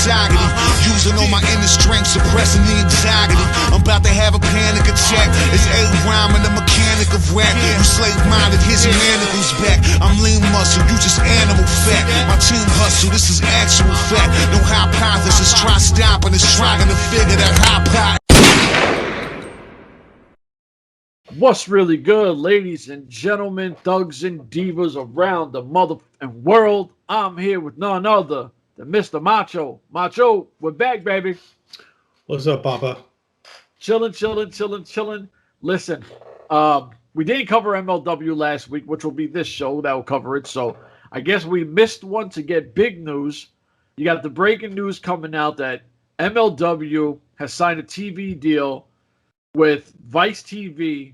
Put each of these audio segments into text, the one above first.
misogyny. Using all my inner strength, suppressing the anxiety. I'm about to have a panic attack. It's a rhyme and the mechanic of rap. You slave-minded, here's your manacles back. I'm lean muscle, you just animal fat. My team hustle, this is actual fact. No hypothesis, try stopping us, trying to figure that high. What's really good, ladies and gentlemen, thugs and divas around the mother and world? I'm here with none other than Mr. Macho. Macho, we're back, baby. What's up, Papa? Chilling. Listen, we didn't cover MLW last week, which will be this show that will cover it. So I guess we missed one to get big news. You got the breaking news coming out that MLW has signed a TV deal with Vice TV.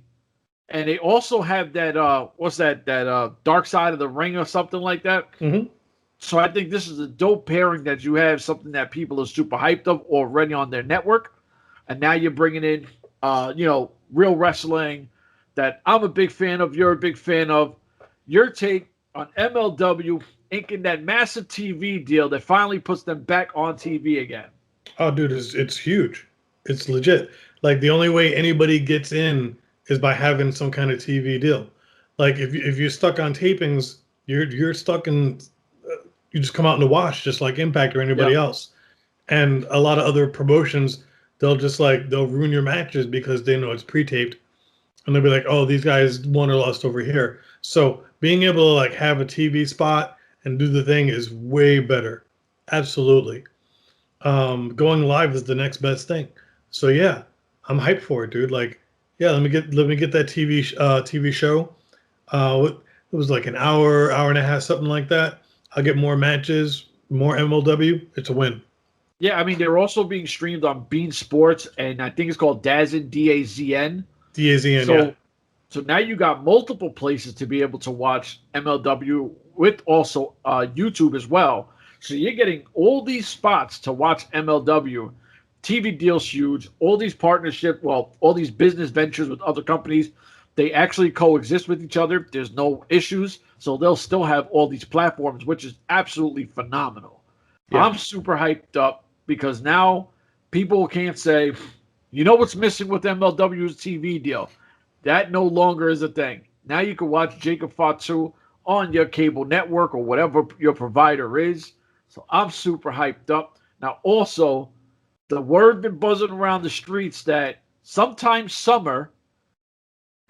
And they also have that, what's that Dark Side of the Ring or something like that. Mm-hmm. So I think this is a dope pairing that you have something that people are super hyped of already on their network. And now you're bringing in, real wrestling that I'm a big fan of, you're a big fan of. Your take on MLW inking that massive TV deal that finally puts them back on TV again. Oh, dude, it's huge. It's legit. Like, the only way anybody gets in is by having some kind of TV deal. Like, if you're stuck on tapings, you're stuck in, you just come out in the wash, just like Impact or anybody else. And a lot of other promotions, they'll ruin your matches because they know it's pre-taped, and they'll be like, oh, these guys won or lost over here. So being able to have a TV spot and do the thing is way better. Absolutely. Going live is the next best thing. So yeah, I'm hyped for it, dude. Like, yeah, let me get that TV show. It was like an hour and a half, something like that. I'll get more matches, more MLW. It's a win. Yeah, I mean, they're also being streamed on Bean Sports, and I think it's called DAZN, D-A-Z-N. D-A-Z-N, so, yeah. So now you got multiple places to be able to watch MLW with also YouTube as well. So you're getting all these spots to watch MLW. TV deal's huge. All these partnerships, all these business ventures with other companies, they actually coexist with each other. There's no issues. So they'll still have all these platforms, which is absolutely phenomenal. Yeah. I'm super hyped up because now people can't say, you know what's missing with MLW's TV deal? That no longer is a thing. Now you can watch Jacob Fatu on your cable network or whatever your provider is. So I'm super hyped up. Now also, the word been buzzing around the streets that sometime summer,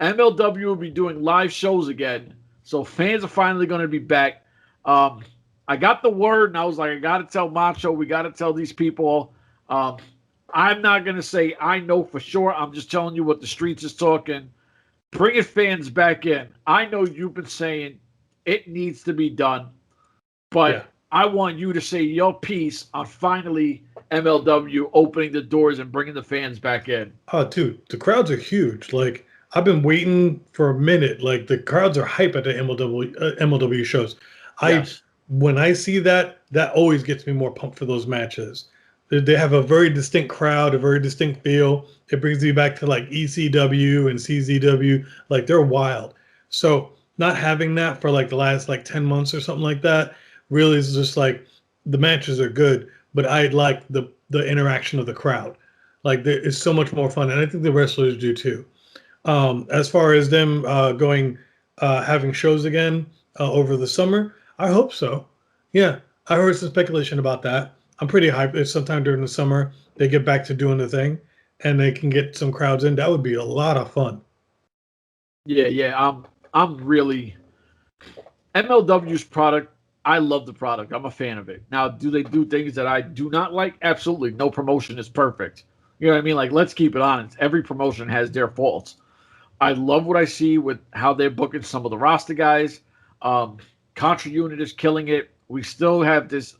MLW will be doing live shows again. So fans are finally going to be back. I got the word, and I was like, I got to tell Macho. We got to tell these people. I'm not going to say I know for sure. I'm just telling you what the streets is talking. Bringing fans back in. I know you've been saying it needs to be done. But I want you to say your piece on finally MLW opening the doors and bringing the fans back in. Oh, dude, the crowds are huge. Like, I've been waiting for a minute. Like, the crowds are hype at the MLW shows. Yes. When I see that, that always gets me more pumped for those matches. They have a very distinct crowd, a very distinct feel. It brings me back to like ECW and CZW. Like, they're wild. So not having that for like the last 10 months or something like that really is just like, the matches are good, but I like the interaction of the crowd. Like, it's so much more fun, and I think the wrestlers do too. As far as them having shows again over the summer, I hope so. Yeah, I heard some speculation about that. I'm pretty hyped. If sometime during the summer they get back to doing the thing, and they can get some crowds in, that would be a lot of fun. Yeah. I'm really MLW's product. I love the product. I'm a fan of it. Now, do they do things that I do not like? Absolutely. No promotion is perfect. You know what I mean? Like, let's keep it honest. Every promotion has their faults. I love what I see with how they're booking some of the roster guys. Contra Unit is killing it. We still have this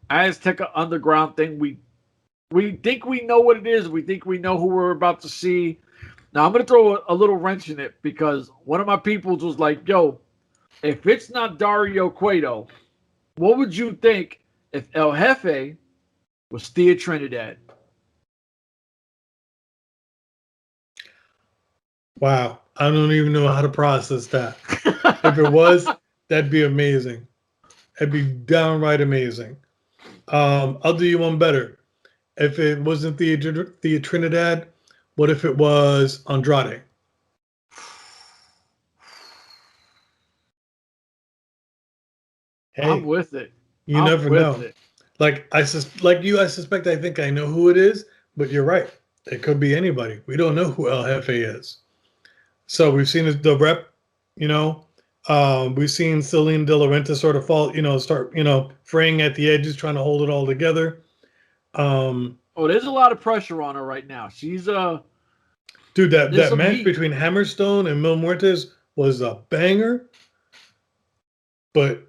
Azteca Underground thing. We think we know what it is. We think we know who we're about to see. Now, I'm going to throw a little wrench in it because one of my peoples was like, yo, if it's not Dario Cueto, what would you think if El Jefe was Thea Trinidad? Wow. I don't even know how to process that. If it was, that'd be amazing. That'd be downright amazing. I'll do you one better. If it wasn't the Trinidad, what if it was Andrade? Hey, I'm with it. you never know. Like I suspect I think I know who it is, but you're right. It could be anybody. We don't know who El Jefe is. So we've seen the rep, we've seen Salina De La Renta sort of fall, start, fraying at the edges, trying to hold it all together. There's a lot of pressure on her right now. She's dude, that match between Hammerstone and Muertes was a banger, but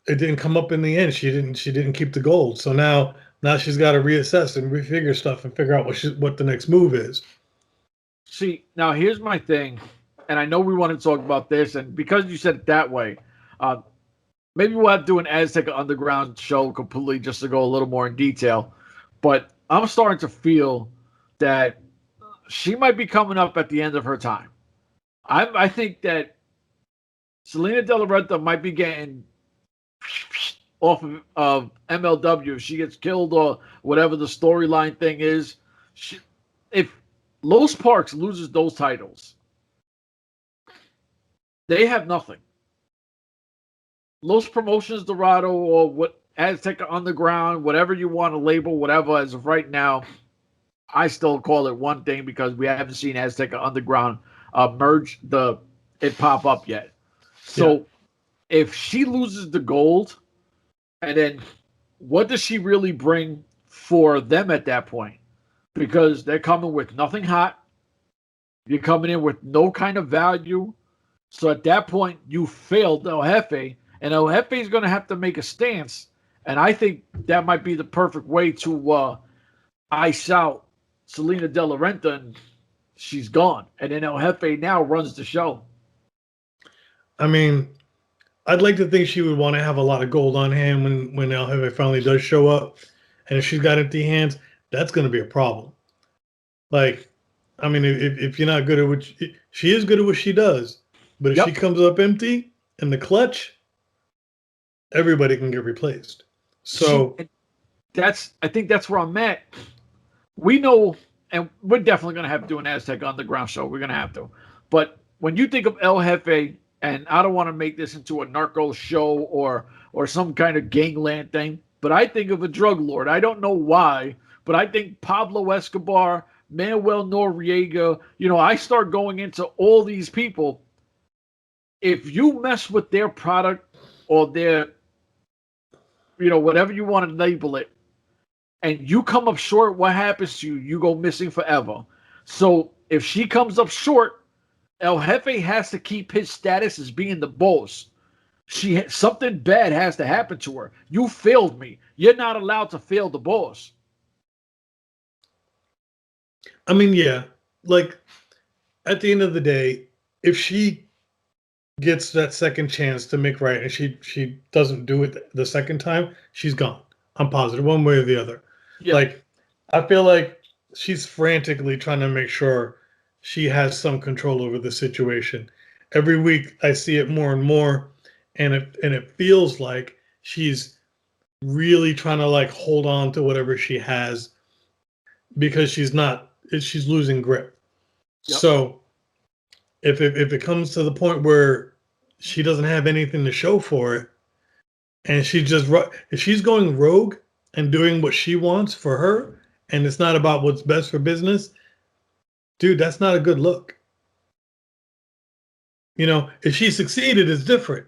it didn't come up in the end. She didn't keep the gold. So now she's got to reassess and refigure stuff and figure out what the next move is. See, now here's my thing, and I know we want to talk about this, and because you said it that way, maybe we'll have to do an Azteca Underground show completely just to go a little more in detail. But I'm starting to feel that she might be coming up at the end of her time. I think that Salina De La Renta might be getting off of MLW. If she gets killed or whatever the storyline thing is. If Los Parks loses those titles, they have nothing. Los Promotions Dorado or what Azteca Underground, whatever you want to label, whatever, as of right now, I still call it one thing because we haven't seen Azteca Underground merge it pop up yet. So if she loses the gold, and then what does she really bring for them at that point? Because they're coming with nothing hot. You're coming in with no kind of value. So at that point, you failed El Jefe, and El Jefe is going to have to make a stance. And I think that might be the perfect way to ice out Salina De La Renta, and she's gone. And then El Jefe now runs the show. I mean, I'd like to think she would want to have a lot of gold on hand when El Jefe finally does show up. And if she's got empty hands, that's going to be a problem. Like, I mean, if you're not good at she is good at what she does, but if she comes up empty in the clutch, everybody can get replaced. So I think that's where I'm at. We know, and we're definitely going to have to do an Aztec Underground show. We're going to have to. But when you think of El Jefe, and I don't want to make this into a narco show or some kind of gangland thing, but I think of a drug lord. I don't know why, but I think Pablo Escobar, Manuel Noriega, I start going into all these people. If you mess with their product or their, whatever you want to label it, and you come up short, what happens to you? You go missing forever. So if she comes up short, El Jefe has to keep his status as being the boss. Something bad has to happen to her. You failed me. You're not allowed to fail the boss. I mean, yeah. Like, at the end of the day, if she gets that second chance to make right and she doesn't do it the second time, she's gone. I'm positive, one way or the other. Yeah. Like, I feel like she's frantically trying to make sure she has some control over the situation. Every week I see it more and more, and it feels like she's really trying to like hold on to whatever she has because she's losing grip. Yep. So if it comes to the point where she doesn't have anything to show for it, and if she's going rogue and doing what she wants for her, and it's not about what's best for business, dude, that's not a good look. If she succeeded, it's different.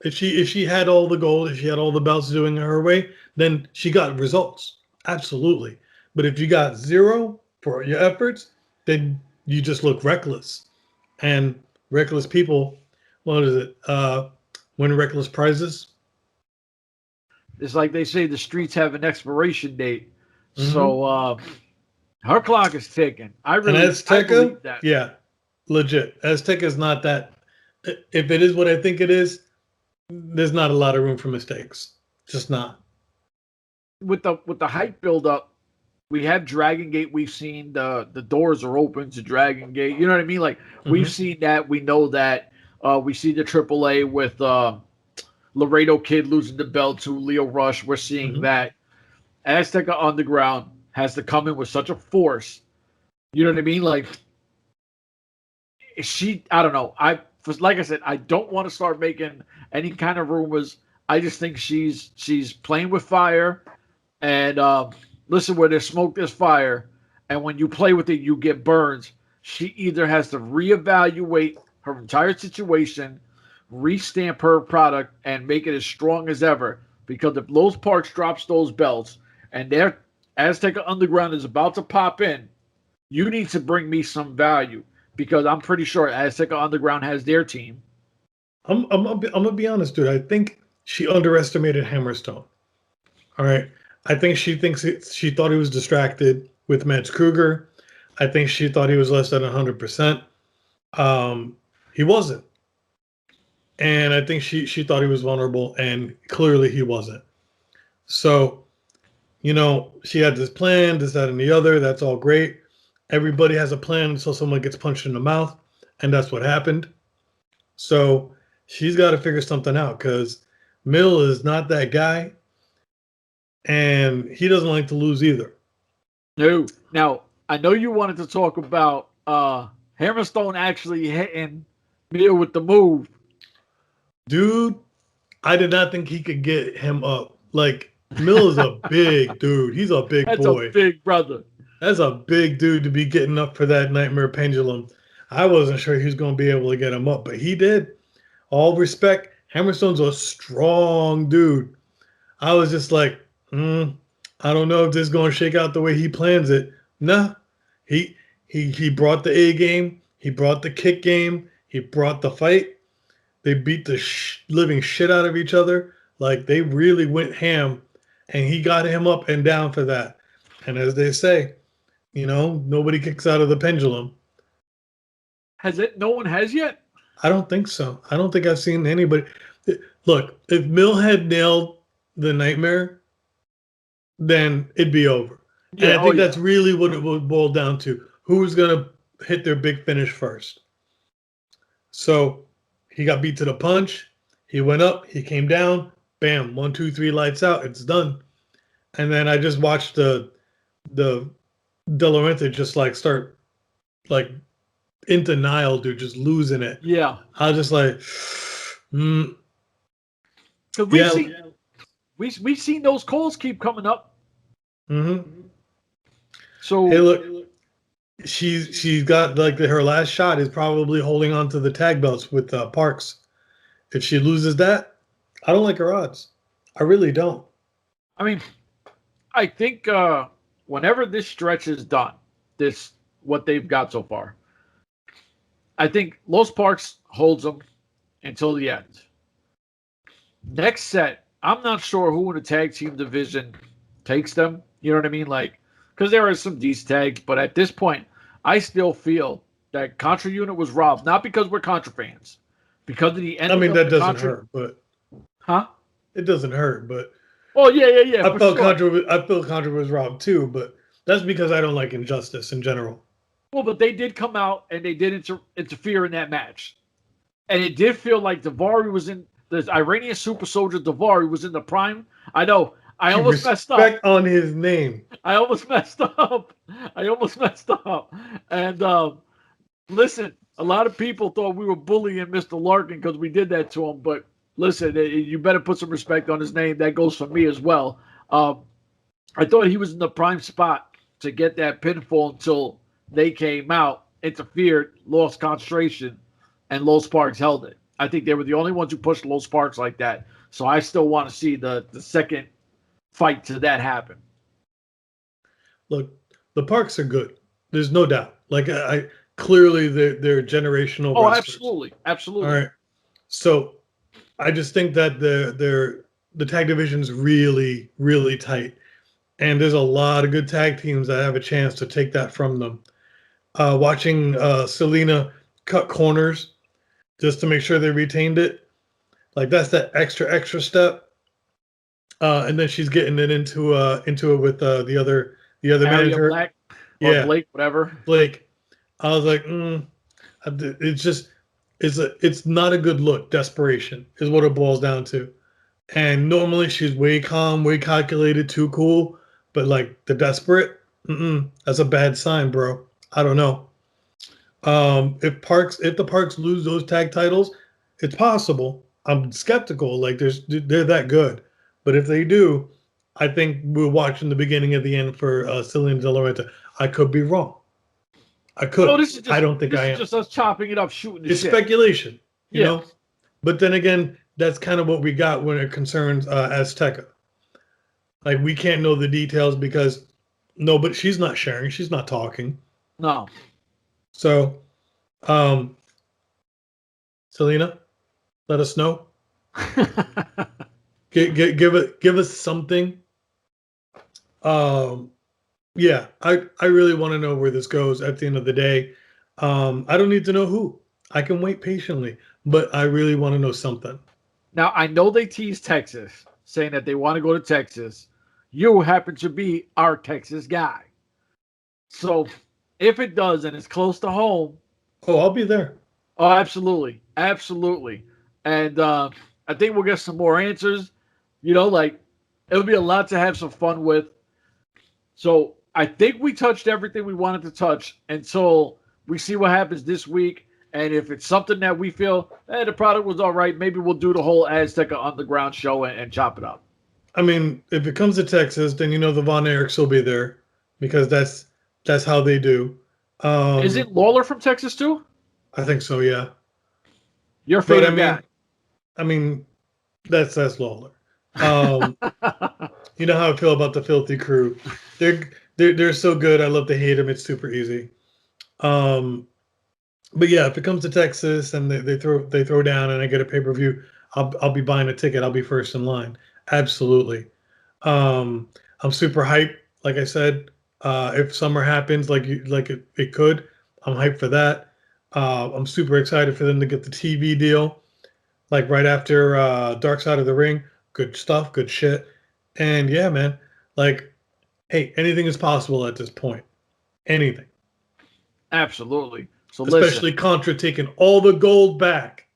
If she had all the gold, if she had all the belts doing it her way, then she got results. Absolutely. But if you got zero for your efforts, then you just look reckless. And reckless people, what is it? Win reckless prizes. It's like they say the streets have an expiration date. Mm-hmm. So her clock is ticking. I believe that. Yeah, legit. Azteca is not that. If it is what I think it is, there's not a lot of room for mistakes. Just not. With the hype build up, we have Dragon Gate. We've seen the doors are open to Dragon Gate. You know what I mean? Like we've seen that. We know that. We see the AAA with Laredo Kid losing the belt to Leo Rush. We're seeing that. Azteca Underground has to come in with such a force. You know what I mean? Like I don't know. Like I said, I don't want to start making any kind of rumors. I just think she's playing with fire, and listen, where there's smoke, there's fire, and when you play with it, you get burns. She either has to reevaluate her entire situation, restamp her product, and make it as strong as ever. Because if Los Parks drops those belts, and their Azteca Underground is about to pop in, you need to bring me some value. Because I'm pretty sure Azteca Underground has their team. I'm gonna be honest, dude. I think she underestimated Hammerstone. All right. I think she thought he was distracted with Mads Kruger. I think she thought he was less than 100%. He wasn't. And I think she thought he was vulnerable, and clearly he wasn't. So, she had this plan, this, that, and the other. That's all great. Everybody has a plan until someone gets punched in the mouth, and that's what happened. So she's got to figure something out because Mill is not that guy, and he doesn't like to lose either. No. Now, I know you wanted to talk about Hammerstone actually hitting Mill with the move. Dude, I did not think he could get him up. Like, Mill is a big dude. He's a big boy. That's a big brother. That's a big dude to be getting up for that nightmare pendulum. I wasn't sure he was going to be able to get him up, but he did. All respect, Hammerstone's a strong dude. I was just like, I don't know if this is going to shake out the way he plans it. Nah, he brought the A game. He brought the kick game. He brought the fight. They beat the living shit out of each other. Like, they really went ham, and he got him up and down for that. And as they say, nobody kicks out of the pendulum. Has it? No one has yet? I don't think so. I don't think I've seen anybody. Look, if Mill had nailed the nightmare, then it'd be over. Yeah, and I think that's really what it would boil down to. Who's going to hit their big finish first? So he got beat to the punch. He went up. He came down. Bam. 1, 2, 3, lights out. It's done. And then I just watched the De La Renta just start in denial, dude, just losing it. Yeah. I was just like, we've seen those calls keep coming up. Mm-hmm. So hey, look, she's got her last shot is probably holding on to the tag belts with Parks. If she loses that, I don't like her odds. I really don't. I mean, I think whenever this stretch is done, what they've got so far, I think Los Parks holds them until the end. Next set, I'm not sure who in the tag team division takes them. You know what I mean? Because there are some decent tags, but at this point, I still feel that Contra Unit was robbed, not because we're Contra fans, because of the end. I mean, that doesn't hurt, but it doesn't hurt, but. Oh yeah. I felt Contra was robbed too, but that's because I don't like injustice in general. Well, but they did come out and they did interfere in that match, and it did feel like Daivari was in the Iranian super soldier. Daivari was in the prime. I know. I almost messed up. Respect on his name. I almost messed up. And listen, a lot of people thought we were bullying Mr. Larkin because we did that to him, but. Listen, you better put some respect on his name. That goes for me as well. I thought he was in the prime spot to get that pinfall until they came out, interfered, lost concentration, and Los Parks held it. I think they were the only ones who pushed Los Parks like that. So I still want to see the second fight to that happen. Look, the Parks are good. There's no doubt. I clearly they're generational. Oh, wrestlers. Absolutely. All right. So I just think that the tag division is really, really tight. And there's a lot of good tag teams that have a chance to take that from them. Watching Salina cut corners just to make sure they retained it. That's that extra step. And then she's getting it into it with the other manager. Black or Blake, whatever. Blake. I was like, it's just it's not a good look. Desperation is what it boils down to. And normally she's way calm, way calculated, too cool. But like the Desperate, that's a bad sign, bro. I don't know. If the Parks lose those tag titles, it's possible. I'm skeptical. Like they're that good, but if they do, I think we're watching the beginning of the end for Salina De La Renta. I could be wrong. I could. Oh, this is just, I don't think this I is am. just us chopping it up, shooting the It's shit. speculation, you Yeah. know. But then again, that's kind of what we got when it concerns Azteca. Like we can't know the details because but she's not sharing. She's not talking. No. So, Salina, let us know. Give us something. Yeah, I really want to know where this goes at the end of the day. I don't need to know who. I can wait patiently, but I really want to know something. Now, I know they teased Texas, saying that they want to go to Texas. You happen to be our Texas guy. So if it does and it's close to home. Oh, I'll be there. Oh, absolutely. Absolutely. And I think we'll get some more answers. You know, like it'll be a lot to have some fun with. So I think we touched everything we wanted to touch until we see what happens this week. And if it's something that we feel, the product was all right, maybe we'll do the whole Azteca Underground show and chop it up. I mean, if it comes to Texas, then the Von Erichs will be there because that's how they do. Is it Lawler from Texas too? I think so, yeah. Your favorite guy. I mean, that's Lawler. You know how I feel about the Filthy Crew. They're so good. I love to hate them. It's super easy. But yeah, if it comes to Texas and they throw down and I get a pay-per-view, I'll be buying a ticket. I'll be first in line. Absolutely. I'm super hyped. Like I said, if summer happens like it could, I'm hyped for that. I'm super excited for them to get the TV deal, like right after Dark Side of the Ring. Good stuff, good shit. And yeah, man, like, hey, anything is possible at this point. Anything. Absolutely. So especially Contra taking all the gold back.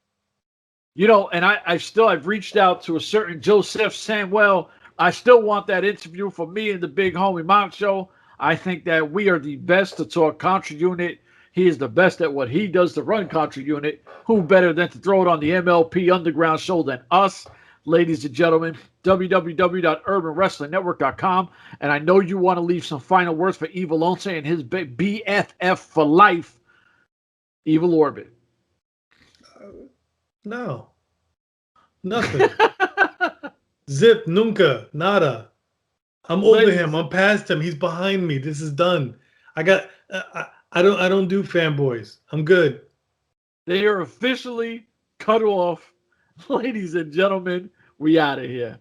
You know, and I've reached out to a certain Joseph Samuel. I still want that interview for me and the Big Homie Mount Show. I think that we are the best to talk Contra Unit. He is the best at what he does to run Contra Unit. Who better than to throw it on the MLP Underground show than us? Ladies and gentlemen, www.urbanwrestlingnetwork.com. And I know you want to leave some final words for Evil Once and his BFF for life, Evil Orbit. No. Nothing. Zip, nunca, nada. I'm over him. I'm past him. He's behind me. This is done. I don't do fanboys. I'm good. They are officially cut off. Ladies and gentlemen, we out of here.